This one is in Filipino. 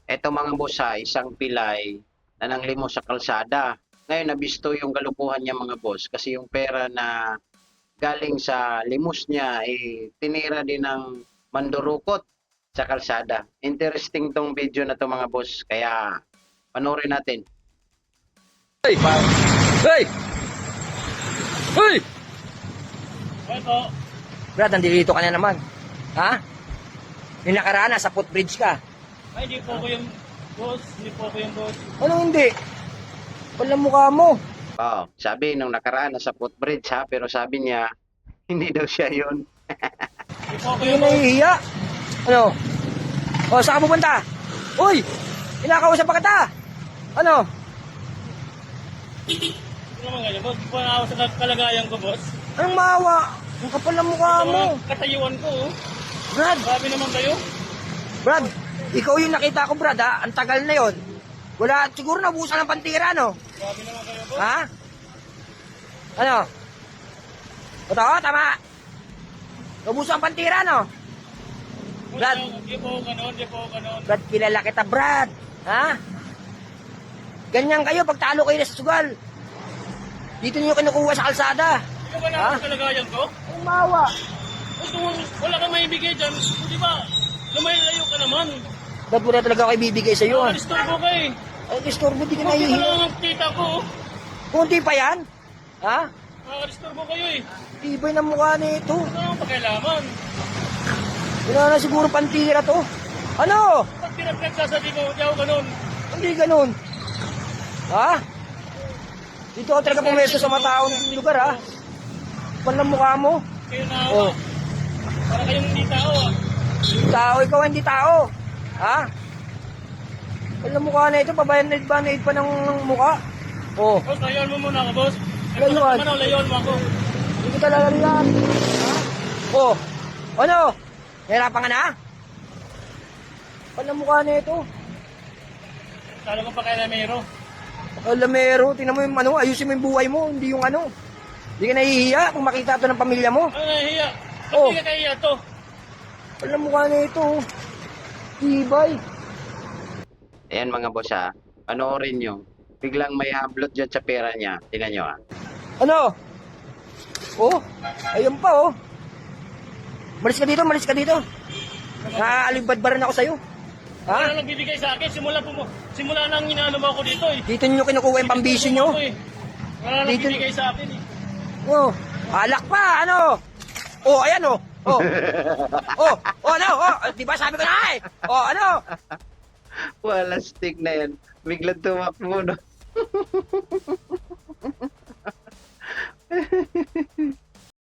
Eto mga boss ha, isang pilay na nanglimos sa kalsada. Ngayon nabisto yung galukuhan niya mga boss kasi yung pera na galing sa limos niya tinira din ng mandurukot sa kalsada. Interesting tong video na to mga boss, kaya panoorin natin. Hey! Hey! Hey! Ito, Brad, nandito ka na naman. Ha? Yung nakaraan, nasa footbridge ka. ay hindi po ako yung boss, hindi po ako yung boss. Ano hindi? Walang mukha mo. Oh, sabi nung nakaraan nasa footbridge ha, pero sabi niya hindi daw siya yun. Hindi po ako Hindi yung boss. nahihiya. Ano? O, saan ka pupunta? Uy! Kinakausap pa kita! Ano? Hindi naman ganyan, boss. Hindi po ako sa kalagayan ko, boss. Anong maawa? Ang kapal ng mukha mo. Katayuan ko, oh. Brad! Grabe naman kayo. Brad! Ikaw yung nakita ko, Brad, ha? Ang tagal na yon. Wala, siguro nabusan ng pantira, no? Grabe naman kayo, boss. Ha? Ano? Totoo, tama. Nabusan ang pantira, no? Brad. Hindi po ako ganon, hindi po ako ganon. Brad, kilala kita, Brad. Ha? Ganyan kayo pag talo kayo sa sugal. Dito niyo kinukuha sa kalsada. Hindi ba na Ha? ako sa kalagayan ko? Ang mawa. Gusto mo, wala kang maibigay dyan. Di ba? Lumayo ka naman. Brad, wala talaga ako ibibigay sa iyo. Nakalistorbo ka eh. Ay, istorbo, di ka Kunti pa nahihiya. lang ang kita ko, oh. Kunti pa yan? Ha? Nakalistorbo kayo eh. Tibay ng mukha nito. Ano ang pakialaman? Wala na siguro pantira to. Ano? Pag pinagsasabi ko, hindi ako ganon. Hindi ganun. Ha? Dito ako talaga pumesto sa mataon ng lugar, ha? Kapal ng mukha mo. Kayo na Oh. Para kayong hindi tao, ah. Tao, ikaw hindi tao. Ha? Kapal ng mukha na ito, pabayad pa ng mukha. Oh, Boss, layuan mo muna ako, boss. Layuan? Layuan mo ako. hindi kita lalalian. Ha? Oh, ano? Nahirapan ka na? Kapal ng mukha na ito. Kala ko pa kay Ramiro. Alamero, tingnan mo yung ano, ayusin mo yung buhay mo, hindi yung ano. Hindi ka nahihiya kung makita to ng pamilya mo. Ano nahihiya? Ba't Oh. hindi ka kahiya to? Alam mo ka na ito. Tibay. Ayan mga boss ha, panoorin nyo. Biglang may hablot dyan sa pera niya. Tingnan nyo ha. Ano? Oh, ayun pa oh. Malis ka dito, malis ka dito. Naaalibadbaran ako sa'yo. Ano Ha? nagbibigay sa akin? Simula nang inaano mo ako dito eh. Dito nyo kinukuha yung pambisyo nyo. Ako, eh. Wala nang Dito- bibigay sa akin eh. Oh, alak pa, ano? Oh, ayan oh. Oh. Oh, ano? Oh, di ba sabi ko na eh? Oh, ano? Wala stick na yan. Biglang tumakbo no.